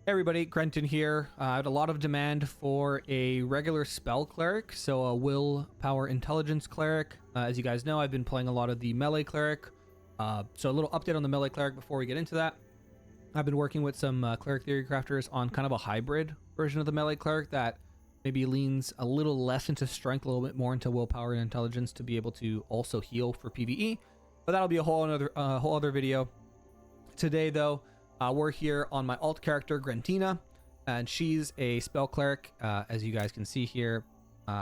Everybody, Grenton here. I had a lot of demand for a regular spell cleric, so a willpower intelligence cleric. As you guys know, I've been playing a lot of the melee cleric. So a little update on the melee cleric before we get into that. I've been working with some cleric theory crafters on kind of a hybrid version of the melee cleric that maybe leans a little less into strength, a little bit more into willpower and intelligence to be able to also heal for PvE. But that'll be a whole other video. Today, though, we're here on my alt character, Grentina, and she's a spell cleric. As you guys can see here,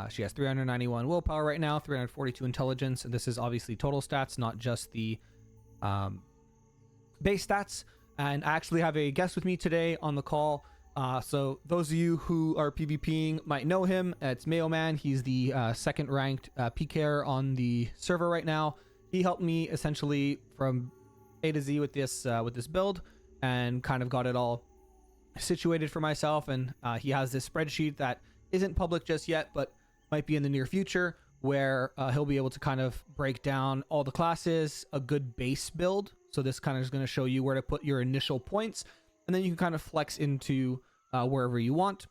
she has 391 willpower right now, 342 intelligence, and this is obviously total stats, not just the base stats. And I actually have a guest with me today on the call. So those of you who are PvPing might know him. It's Mayoman. He's the second ranked PKer on the server right now. He helped me essentially from A to Z with this build, and kind of got it all situated for myself. And he has this spreadsheet that isn't public just yet, but might be in the near future, where he'll be able to kind of break down all the classes, a good base build. So this kind of is going to show you where to put your initial points, and then you can kind of flex into wherever you want.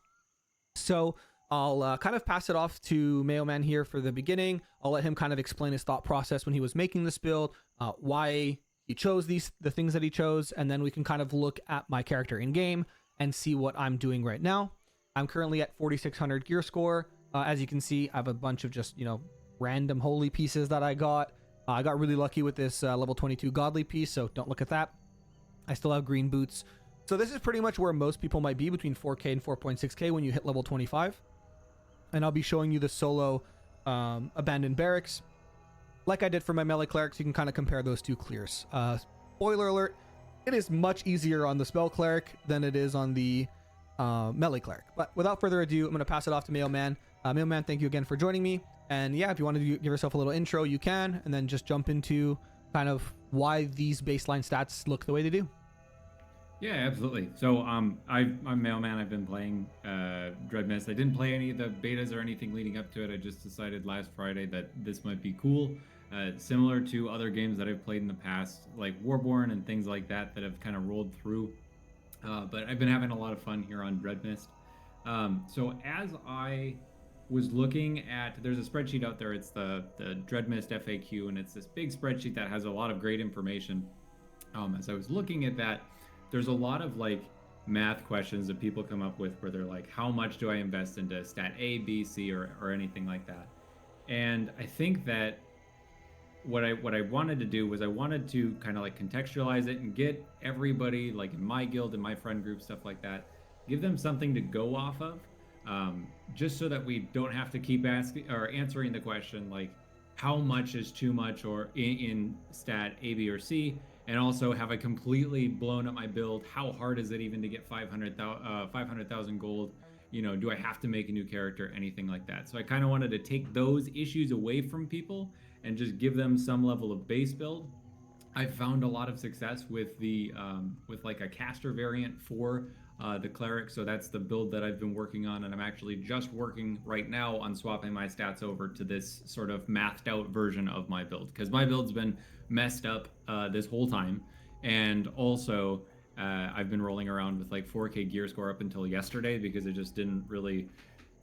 So I'll kind of pass it off to Mayoman here for the beginning. I'll let him kind of explain his thought process when he was making this build, why he chose the things that he chose, and then we can kind of look at my character in game and see what I'm doing right now. I'm currently at 4,600 gear score. As you can see, I have a bunch of just random holy pieces that I got. I got really lucky with this level 22 godly piece, so don't look at that. I still have green boots. So this is pretty much where most people might be, between 4k and 4.6k when you hit level 25. And I'll be showing you the solo abandoned barracks. Like I did for my melee clerics, you can kind of compare those two clears. Spoiler alert, it is much easier on the spell cleric than it is on the melee cleric. But without further ado, I'm going to pass it off to Mayoman. Mayoman, thank you again for joining me. And yeah, if you want to give yourself a little intro, you can, and then just jump into kind of why these baseline stats look the way they do. Yeah, absolutely. So I'm Mayoman. I've been playing Dreadmyst. I didn't play any of the betas or anything leading up to it. I just decided last Friday that this might be cool. Similar to other games that I've played in the past, like Warborn and things like that have kind of rolled through. But I've been having a lot of fun here on Dreadmyst. So as I was looking at, there's a spreadsheet out there. It's the Dreadmyst FAQ, and it's this big spreadsheet that has a lot of great information. As I was looking at that, there's a lot of like math questions that people come up with where they're like, how much do I invest into stat A, B, C, or anything like that? And I think that what I wanted to do was I wanted to kind of like contextualize it and get everybody, like in my guild and my friend group, stuff like that, give them something to go off of, just so that we don't have to keep asking or answering the question like how much is too much or in stat A, B, or C, and also have I completely blown up my build? How hard is it even to get 500,000 gold? Do I have to make a new character? Anything like that. So I kind of wanted to take those issues away from people and just give them some level of base build. I've found a lot of success with the with like a caster variant for the cleric. So that's the build that I've been working on, and I'm actually just working right now on swapping my stats over to this sort of mathed out version of my build, because my build's been messed up this whole time. And also I've been rolling around with like 4k gear score up until yesterday because I just didn't really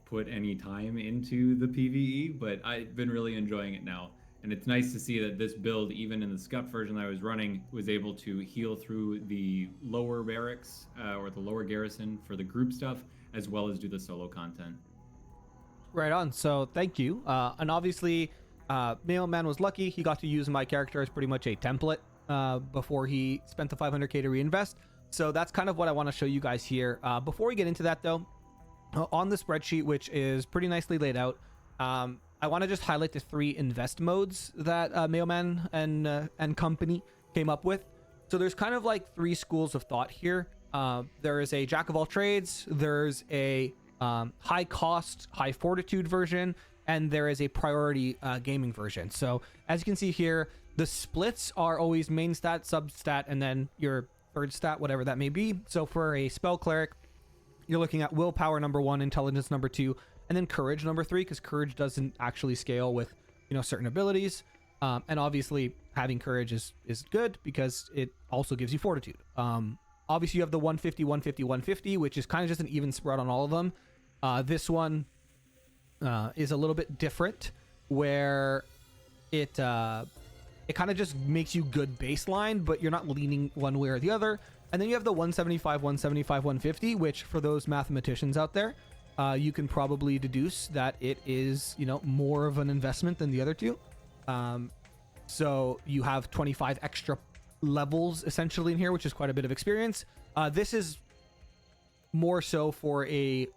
put any time into the PvE, but I've been really enjoying it now. And it's nice to see that this build, even in the scuff version that I was running, was able to heal through the lower barracks or the lower garrison for the group stuff, as well as do the solo content. Right on. So thank you. And obviously, Mayoman was lucky. He got to use my character as pretty much a template before he spent the 500k to reinvest. So that's kind of what I want to show you guys here. Before we get into that, though, on the spreadsheet, which is pretty nicely laid out, I want to just highlight the 3 invest modes that Mayoman and company came up with. So there's kind of like 3 schools of thought here. There is a jack of all trades, there's a high cost, high fortitude version, and there is a priority gaming version. So as you can see here, the splits are always main stat, sub stat, and then your third stat, whatever that may be. So for a spell cleric, you're looking at willpower number 1, intelligence number 2, and then courage number 3, because courage doesn't actually scale with certain abilities. And obviously having courage is good because it also gives you fortitude. Obviously, you have the 150, 150, 150, which is kind of just an even spread on all of them. This one is a little bit different, where it kind of just makes you good baseline, but you're not leaning one way or the other. And then you have the 175, 175, 150, which for those mathematicians out there, you can probably deduce that it is, more of an investment than the other two. So you have 25 extra levels essentially in here, which is quite a bit of experience. This is more so for a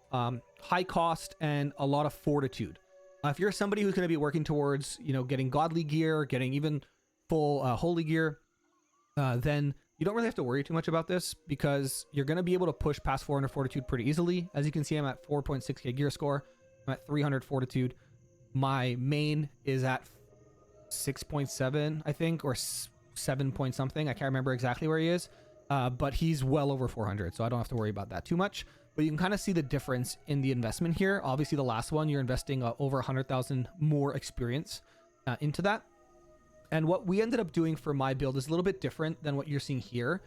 high cost and a lot of fortitude. If you're somebody who's going to be working towards, getting godly gear, getting even full holy gear, then you don't really have to worry too much about this, because you're going to be able to push past 400 fortitude pretty easily. As you can see, I'm at 4.6k gear score. I'm at 300 fortitude. My main is at 6.7, I think, or 7 point something. I can't remember exactly where he is, but he's well over 400, so I don't have to worry about that too much. But you can kind of see the difference in the investment here. Obviously, the last one, you're investing over 100,000 more experience into that. And what we ended up doing for my build is a little bit different than what you're seeing here.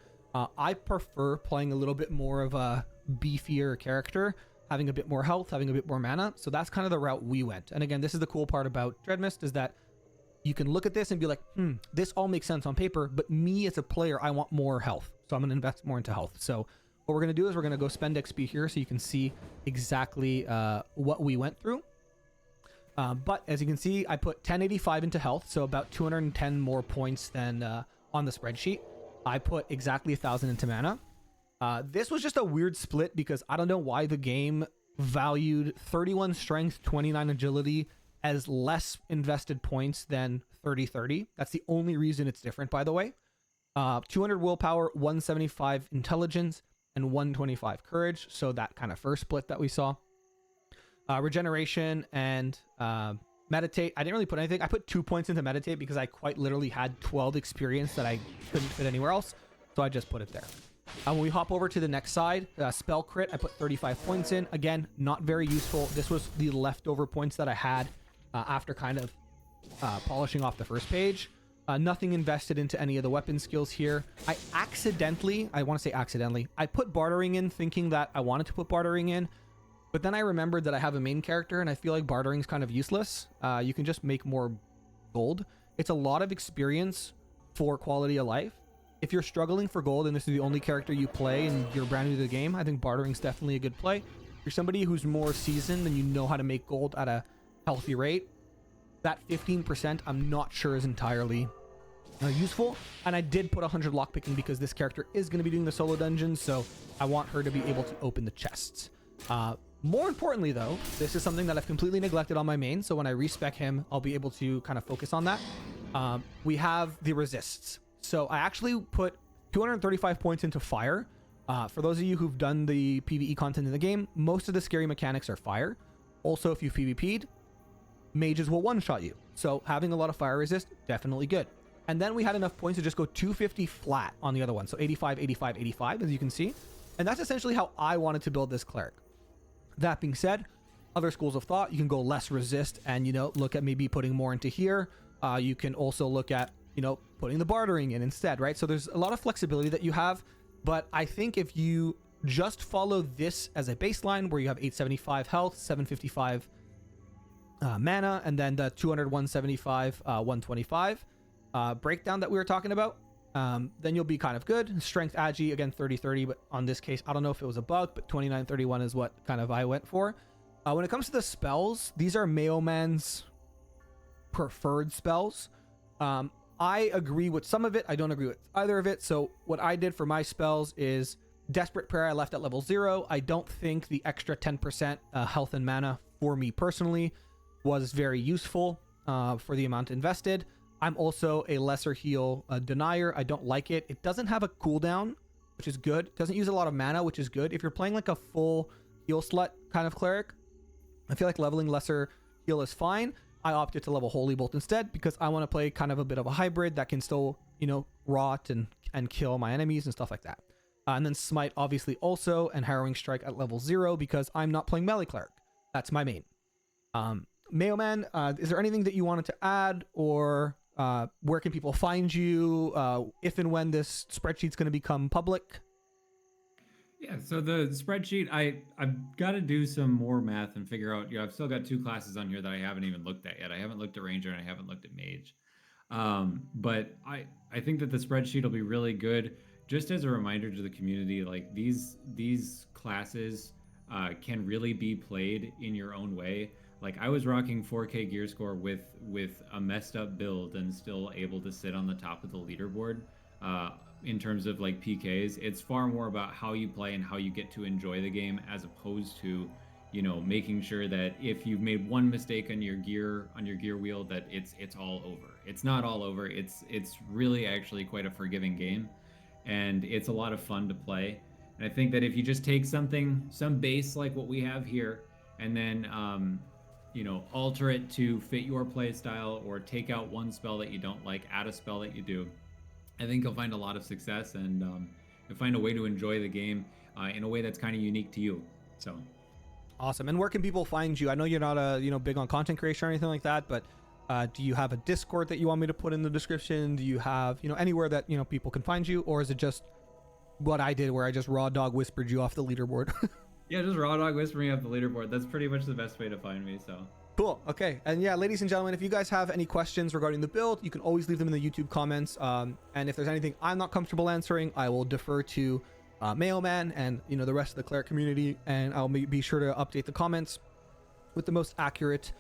I prefer playing a little bit more of a beefier character, having a bit more health, having a bit more mana. So that's kind of the route we went. And again, this is the cool part about Dreadmyst, is that you can look at this and be like, this all makes sense on paper, but me as a player, I want more health. So I'm going to invest more into health. So what we're going to do is we're going to go spend XP here so you can see exactly what we went through. But as you can see, I put 1085 into health, so about 210 more points than on the spreadsheet. I put exactly 1,000 into mana. This was just a weird split because I don't know why the game valued 31 strength, 29 agility as less invested points than 30-30. That's the only reason it's different, by the way. 200 willpower, 175 intelligence, and 125 courage. So that kind of first split that we saw. Regeneration and meditate. I didn't really put anything. I put 2 points into meditate because I quite literally had 12 experience that I couldn't fit anywhere else. So I just put it there. When we hop over to the next side, spell crit, I put 35 points in. Again, not very useful. This was the leftover points that I had after kind of polishing off the first page. Nothing invested into any of the weapon skills here. I want to say accidentally, I put bartering in thinking that I wanted to put bartering in. But then I remembered that I have a main character and I feel like bartering is kind of useless. You can just make more gold. It's a lot of experience for quality of life. If you're struggling for gold and this is the only character you play and you're brand new to the game, I think bartering is definitely a good play. If you're somebody who's more seasoned and you know how to make gold at a healthy rate, that 15% I'm not sure is entirely useful. And I did put 100 lockpicking because this character is going to be doing the solo dungeons, so I want her to be able to open the chests. More importantly, though, this is something that I've completely neglected on my main, so when I respec him, I'll be able to kind of focus on that. We have the resists. So I actually put 235 points into fire. For those of you who've done the PvE content in the game, most of the scary mechanics are fire. Also, if you PvP'd, mages will one-shot you. So having a lot of fire resist, definitely good. And then we had enough points to just go 250 flat on the other one. So 85, 85, 85, as you can see. And that's essentially how I wanted to build this cleric. That being said, other schools of thought, you can go less resist and, look at maybe putting more into here. You can also look at, putting the bartering in instead, right? So there's a lot of flexibility that you have. But I think if you just follow this as a baseline where you have 875 health, 755 mana, and then the 200, 175, 125 breakdown that we were talking about, then you'll be kind of good. Strength agi, again, 30-30, but on this case, I don't know if it was a bug, but 29-31 is what kind of I went for. When it comes to the spells, these are Mayoman's preferred spells. I agree with some of it. I don't agree with either of it. So what I did for my spells is Desperate Prayer I left at level 0. I don't think the extra 10% health and mana for me personally was very useful for the amount invested. I'm also a lesser heal denier. I don't like it. It doesn't have a cooldown, which is good. It doesn't use a lot of mana, which is good. If you're playing like a full heal slut kind of cleric, I feel like leveling lesser heal is fine. I opted to level Holy Bolt instead because I want to play kind of a bit of a hybrid that can still, rot and kill my enemies and stuff like that. And then Smite obviously also, and Harrowing Strike at level 0 because I'm not playing melee cleric. That's my main. Mayoman, is there anything that you wanted to add, or where can people find you if and when this spreadsheet's going to become public? Yeah, so the spreadsheet, I've got to do some more math and figure out. I've still got two classes on here that I haven't even looked at yet. I haven't looked at Ranger and I haven't looked at Mage. But I think that the spreadsheet will be really good, just as a reminder to the community. Like these classes can really be played in your own way. Like I was rocking 4K gear score with a messed up build and still able to sit on the top of the leaderboard. Uh, in terms of like PKs, it's far more about how you play and how you get to enjoy the game, as opposed to, making sure that if you've made one mistake on your gear wheel, that it's all over. It's not all over. It's really actually quite a forgiving game, and it's a lot of fun to play. And I think that if you just take some base like what we have here, and then alter it to fit your play style, or take out one spell that you don't like, add a spell that you do, I think you'll find a lot of success, and you'll find a way to enjoy the game in a way that's kind of unique to you. So Awesome. And where can people find you? I know you're not big on content creation or anything like that, but do you have a Discord that you want me to put in the description? Do you have anywhere that people can find you, or is it just what I did where I just raw dog whispered you off the leaderboard? Yeah, just raw dog whispering off the leaderboard. That's pretty much the best way to find me. So cool. Okay. And yeah, ladies and gentlemen, if you guys have any questions regarding the build, you can always leave them in the YouTube comments. And if there's anything I'm not comfortable answering, I will defer to Mayoman and the rest of the Cleric community, and I'll be sure to update the comments with the most accurate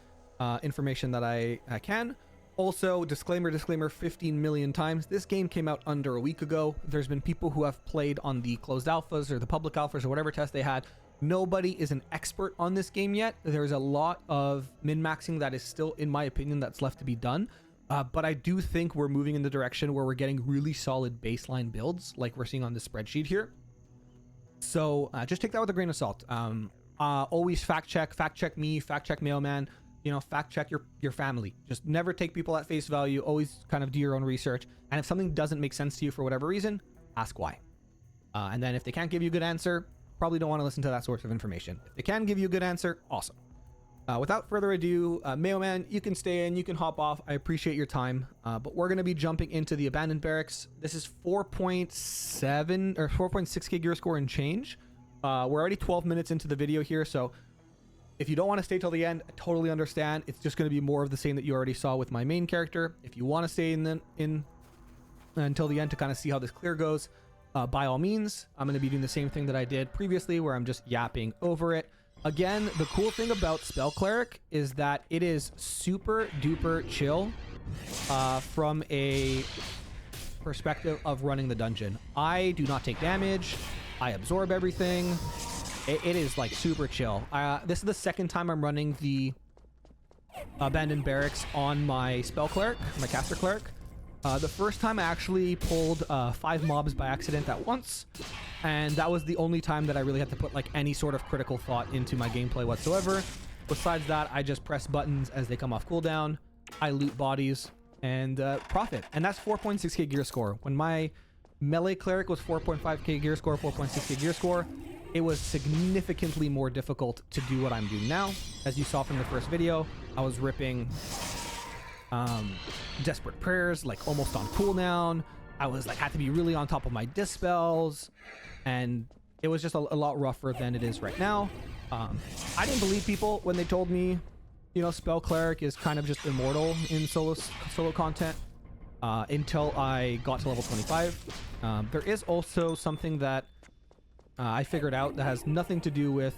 information that I can. Also, disclaimer 15 million times, this game came out under a week ago. There's been people who have played on the closed alphas or the public alphas or whatever test they had. Nobody is an expert on this game yet. There's a lot of min-maxing that is still, in my opinion, that's left to be done. But I do think we're moving in the direction where we're getting really solid baseline builds like we're seeing on this spreadsheet here. So just take that with a grain of salt. Always fact check me, fact check Mailman, fact check your family. Just never take people at face value. Always kind of do your own research. And if something doesn't make sense to you for whatever reason, ask why. And then if they can't give you a good answer, probably don't want to listen to that source of information. If they can give you a good answer, awesome. Without further ado, Mayoman, you can stay in, you can hop off. I appreciate your time, but we're going to be jumping into the abandoned barracks. This is 4.7 or 4.6k gear score and change. We're already 12 minutes into the video here, so if you don't want to stay till the end, I totally understand. It's just going to be more of the same that you already saw with my main character. If you want to stay in until the end to kind of see how this clear goes, by all means. I'm going to be doing the same thing that I did previously, where I'm just yapping over it. Again, the cool thing about Spell Cleric is that it is super duper chill from a perspective of running the dungeon. I do not take damage. I absorb everything. It is like super chill. This is the second time I'm running the abandoned barracks on my Spell Cleric, my Caster Cleric. The first time I actually pulled 5 mobs by accident at once, and that was the only time that I really had to put like any sort of critical thought into my gameplay whatsoever. Besides that, I just press buttons as they come off cooldown, I loot bodies, and profit. And that's 4.6k gear score. When my melee cleric was 4.5k gear score, 4.6k gear score, it was significantly more difficult to do what I'm doing now. As you saw from the first video, I was ripping desperate prayers like almost on cooldown. I was like had to be really on top of my dispels, and it was just a lot rougher than it is right now. I didn't believe people when they told me Spell Cleric is kind of just immortal in solo content until I got to level 25. There is also something that I figured out that has nothing to do with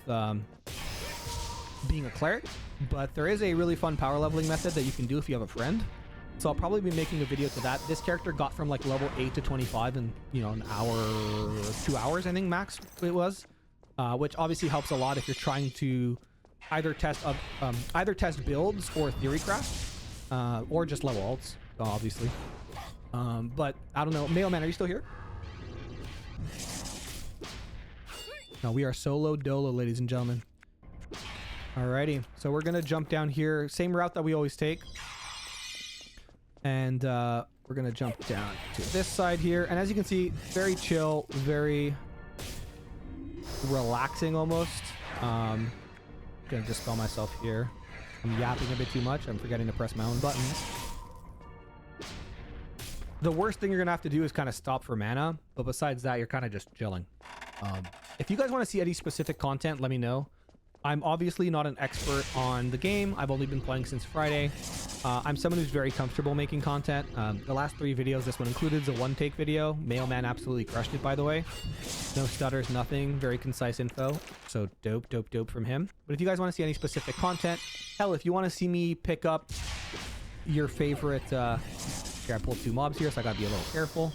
being a cleric, but there is a really fun power leveling method that you can do if you have a friend. So I'll probably be making a video to that. This character got from like level 8 to 25 in an hour, 2 hours I think max it was, which obviously helps a lot if you're trying to either test builds or theory craft, or just level alts, obviously. But I don't know, Mailman, are you still here? No, we are solo dolo, ladies and gentlemen. Alrighty, so we're gonna jump down here, same route that we always take, and we're gonna jump down to this side here. And as you can see, very chill, very relaxing almost. Gonna dispel myself here. I'm yapping a bit too much. I'm forgetting to press my own buttons. The worst thing you're gonna have to do is kind of stop for mana, but besides that, you're kind of just chilling. if you guys want to see any specific content, let me know. I'm obviously not an expert on the game. I've only been playing since Friday. I'm someone who's very comfortable making content. The last 3 videos, this one included, is a one-take video. Mayoman absolutely crushed it, by the way. No stutters, nothing. Very concise info. So dope from him. But if you guys want to see any specific content, hell, if you want to see me pick up your favorite... here, I pulled 2 mobs here, so I gotta be a little careful.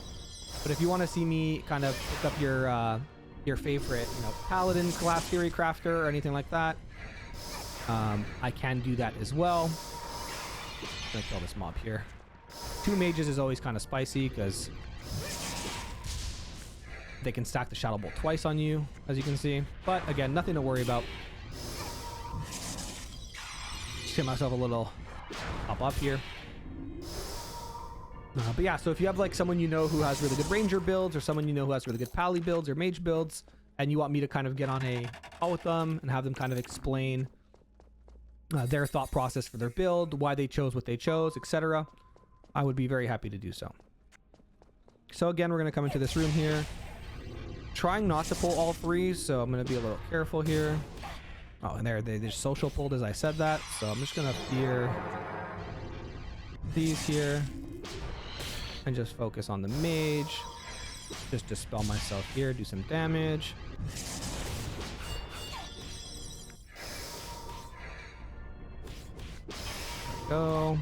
But if you want to see me kind of pick up your favorite, you know, paladin class theory crafter or anything like that, I can do that as well. I'm gonna kill this mob here. 2 mages is always kind of spicy because they can stack the Shadow Bolt twice on you, as you can see. But again, nothing to worry about. Just hit myself a little up here. But yeah, so if you have like someone you know who has really good ranger builds, or someone you know who has really good pally builds or mage builds, and you want me to kind of get on a call with them and have them kind of explain their thought process for their build, why they chose what they chose, etc., I would be very happy to do so. So again, we're going to come into this room here, trying not to pull all 3, so I'm going to be a little careful here. Oh, and they just social pulled as I said that, so I'm just going to fear these here and just focus on the mage. Just dispel myself here, do some damage. Go.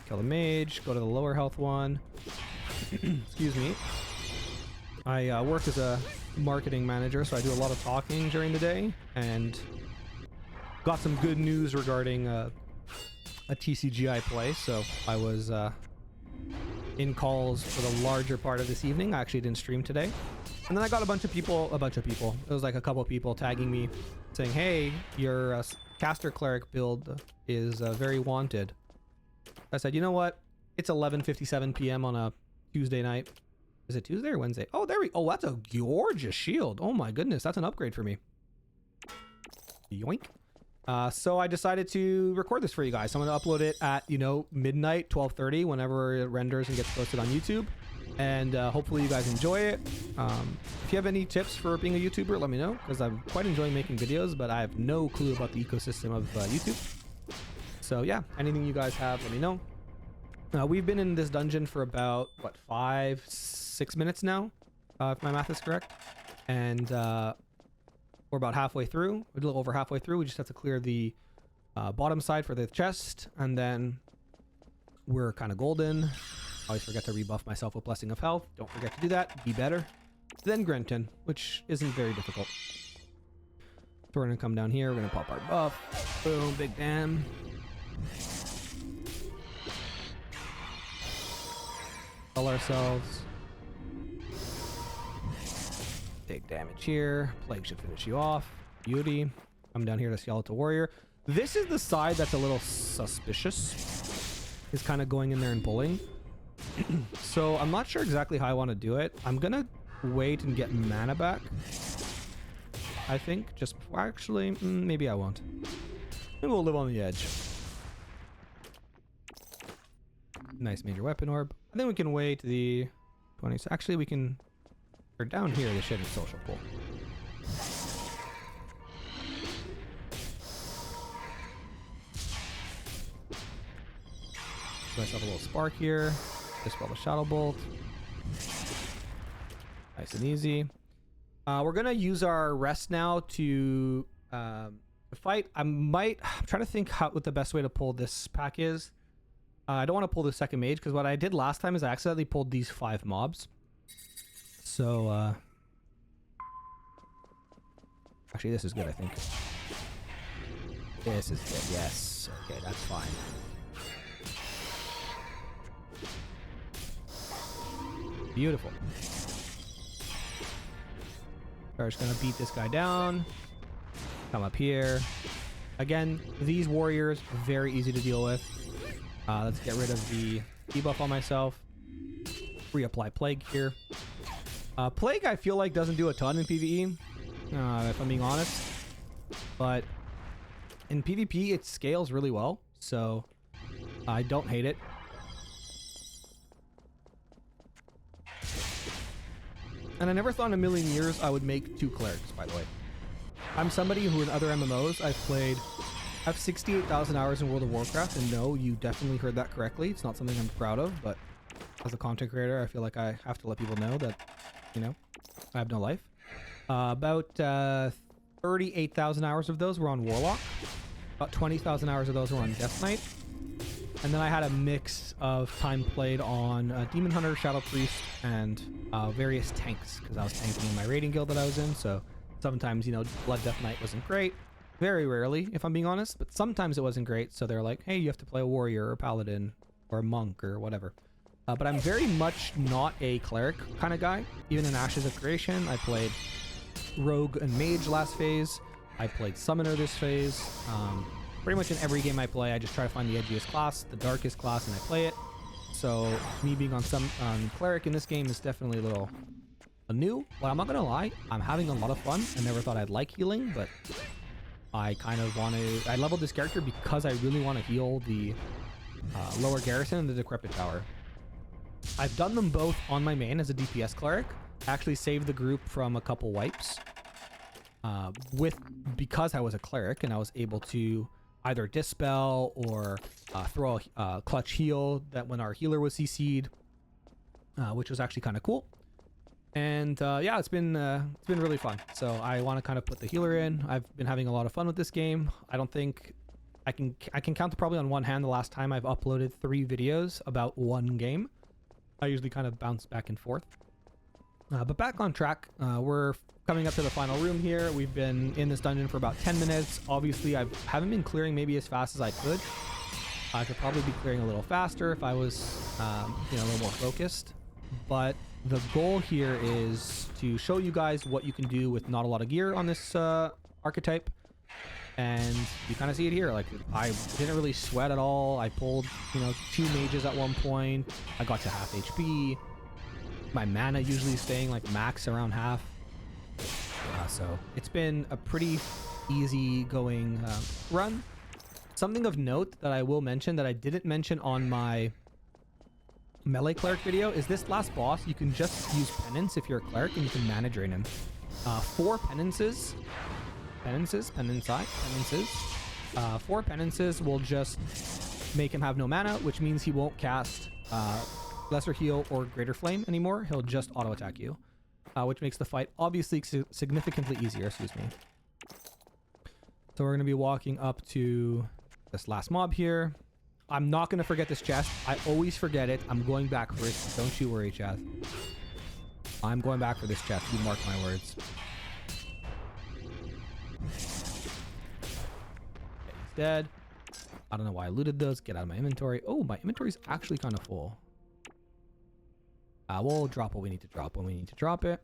Kill the mage. Go to the lower health one. Excuse me. I work as a marketing manager, so I do a lot of talking during the day, and got some good news regarding a TCGI play. So I was in calls for the larger part of this evening. I actually didn't stream today. And then I got a bunch of people. It was like a couple of people tagging me saying, hey, your caster cleric build is very wanted. I said, you know what? It's 11:57 p.m. on a Tuesday night. Is it Tuesday or Wednesday? Oh, oh, that's a gorgeous shield. Oh my goodness, that's an upgrade for me. Yoink. So I decided to record this for you guys. So I'm going to upload it at, you know, midnight, 12:30, whenever it renders and gets posted on YouTube. And hopefully you guys enjoy it. If you have any tips for being a YouTuber, let me know, because I'm quite enjoying making videos, but I have no clue about the ecosystem of YouTube. So yeah, anything you guys have, let me know. We've been in this dungeon for about, what, 5-6 minutes now, if my math is correct. And we're about halfway through. We're a little over halfway through. We just have to clear the bottom side for the chest, and then we're kind of golden. Always forget to rebuff myself with Blessing of Health. Don't forget to do that. Be better. Then Grenton, which isn't very difficult. So we're going to come down here. We're going to pop our buff. Boom, big damn. Kill ourselves. Big damage here. Plague should finish you off. Beauty. Come down here to Skeletal Warrior. This is the side that's a little suspicious. Is kind of going in there and pulling. So I'm not sure exactly how I want to do it. I'm gonna wait and get mana back, I think, just before. Actually, maybe I won't. Maybe we'll live on the edge. Nice major weapon orb. I think we can wait the 20s. Actually, we can, or down here, the shit is social pull. Give myself a little spark here. Dispel the Shadow Bolt. Nice and easy. We're gonna use our rest now to fight. I'm trying to think what the best way to pull this pack is. I don't want to pull the second mage, because what I did last time is I accidentally pulled these 5 mobs. So actually this is good, I think. This is good, yes. Okay, that's fine. Beautiful. We're just gonna beat this guy down. Come up here. Again, these warriors, very easy to deal with. Let's get rid of the debuff on myself. Reapply Plague here. Plague, I feel like, doesn't do a ton in PvE, if I'm being honest. But in PvP, it scales really well, so I don't hate it. And I never thought in a million years I would make 2 clerics, by the way. I'm somebody who in other MMOs I have 68,000 hours in World of Warcraft, and no, you definitely heard that correctly. It's not something I'm proud of, but as a content creator, I feel like I have to let people know that, you know, I have no life. About 38,000 hours of those were on Warlock. About 20,000 hours of those were on Death Knight. And then I had a mix of time played on Demon Hunter, Shadow Priest, and various tanks, because I was tanking in my raiding guild that I was in, so sometimes, you know, Blood Death Knight wasn't great. Very rarely, if I'm being honest, but sometimes it wasn't great, so they're like, hey, you have to play a warrior or a paladin or a monk or whatever. But I'm very much not a cleric kind of guy. Even in Ashes of Creation, I played rogue and mage last phase. I played summoner this phase. Pretty much in every game I play, I just try to find the edgiest class, the darkest class, and I play it. So me being on cleric in this game is definitely a little new. But I'm not gonna lie, I'm having a lot of fun. I never thought I'd like healing, but I kind of want to... I leveled this character because I really want to heal the lower garrison and the decrepit tower. I've done them both on my main as a DPS cleric. I actually saved the group from a couple wipes because I was a cleric and I was able to either dispel or throw a clutch heal that when our healer was CC'd, which was actually kind of cool. And yeah, it's been really fun. So I want to kind of put the healer in. I've been having a lot of fun with this game. I don't think I can count probably on one hand the last time I've uploaded 3 videos about one game. I usually kind of bounce back and forth. But back on track, we're coming up to the final room here. We've been in this dungeon for about 10 minutes. Obviously, I haven't been clearing maybe as fast as I could. I could probably be clearing a little faster if I was, you know, a little more focused. But the goal here is to show you guys what you can do with not a lot of gear on this archetype. And you kind of see it here. Like, I didn't really sweat at all. I pulled, you know, 2 mages at one point. I got to half HP. My mana usually staying like max around half. So it's been a pretty easy going run. Something of note that I will mention that I didn't mention on my melee cleric video is this last boss. You can just use penance if you're a cleric and you can mana drain him. 4 penances. 4 penances will just make him have no mana, which means he won't cast Lesser Heal or Greater Flame anymore. He'll just auto attack you, which makes the fight obviously significantly easier. Excuse me. So we're going to be walking up to this last mob here. I'm not going to forget this chest. I always forget it. I'm going back for it. Don't you worry, Chaz. I'm going back for this chest. You mark my words. Okay, he's dead. I don't know why I looted those. Get out of my inventory. Oh, my inventory's actually kind of full. We'll drop what we need to drop when we need to drop it.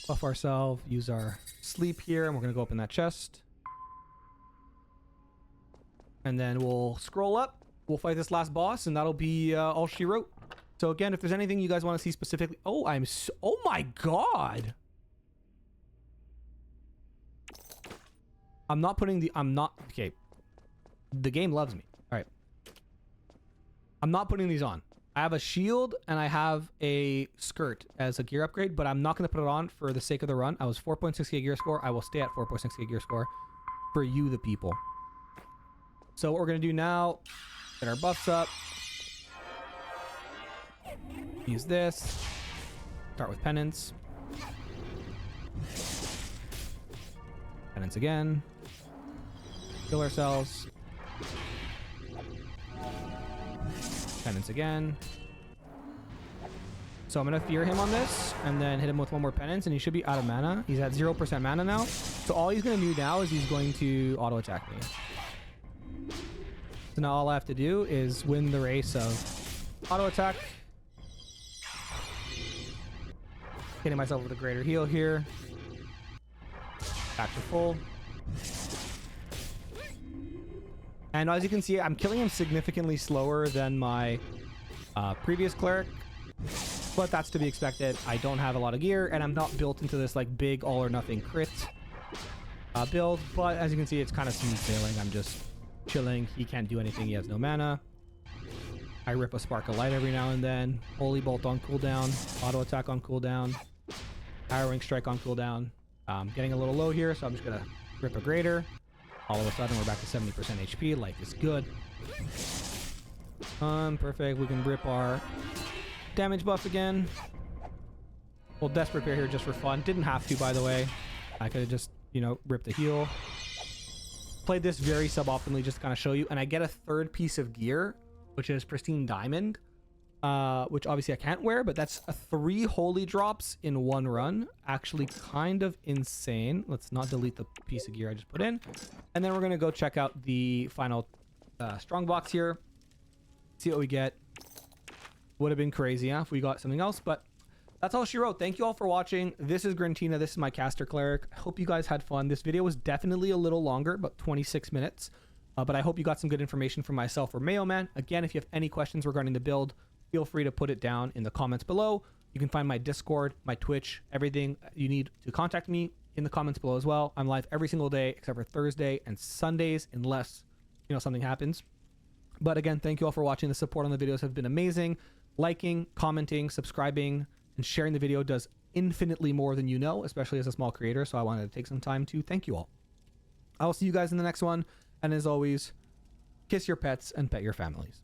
Buff ourselves. Use our sleep here. And we're going to go open that chest. And then we'll scroll up. We'll fight this last boss. And that'll be all she wrote. So again, if there's anything you guys want to see specifically... Oh, oh my god! I'm not putting the... Okay. The game loves me. Alright. I'm not putting these on. I have a shield and I have a skirt as a gear upgrade, but I'm not going to put it on for the sake of the run. I was 4.6k gear score. I will stay at 4.6k gear score for you, the people. So what we're going to do now, get our buffs up. Use this. Start with penance. Penance again. Kill ourselves. Penance again. So I'm going to fear him on this and then hit him with one more penance and he should be out of mana. He's at 0% mana now. So all he's going to do now is he's going to auto attack me. So now all I have to do is win the race of auto attack. Hitting myself with a greater heal here. Back to full. And as you can see, I'm killing him significantly slower than my previous cleric. But that's to be expected. I don't have a lot of gear, and I'm not built into this like big all or nothing crit build. But as you can see, it's kind of smooth sailing. I'm just chilling. He can't do anything. He has no mana. I rip a Spark of Light every now and then. Holy Bolt on cooldown. Auto attack on cooldown. Harrowing Strike on cooldown. Getting a little low here, so I'm just gonna rip a Greater. All of a sudden, we're back to 70% HP. Life is good. Perfect. We can rip our damage buff again. We'll Death Repair here just for fun. Didn't have to, by the way. I could have just, you know, ripped the heal. Played this very suboptimally just to kind of show you. And I get a third piece of gear, which is Pristine Diamond, which obviously I can't wear, but that's 3 holy drops in 1 run. Actually kind of insane. Let's not delete the piece of gear I just put in. And then we're going to go check out the final strong box here. See what we get. Would have been crazy, huh, if we got something else, but that's all she wrote. Thank you all for watching. This is Grantina. This is my caster Cleric. I hope you guys had fun. This video was definitely a little longer, about 26 minutes. But I hope you got some good information from myself or Mayoman. Again, if you have any questions regarding the build, feel free to put it down in the comments below. You can find my Discord, my Twitch, everything you need to contact me in the comments below as well. I'm live every single day except for Thursday and Sundays, unless, you know, something happens. But again, thank you all for watching. The support on the videos has been amazing. Liking, commenting, subscribing, and sharing the video does infinitely more than you know, especially as a small creator. So I wanted to take some time to thank you all. I will see you guys in the next one. And as always, kiss your pets and pet your families.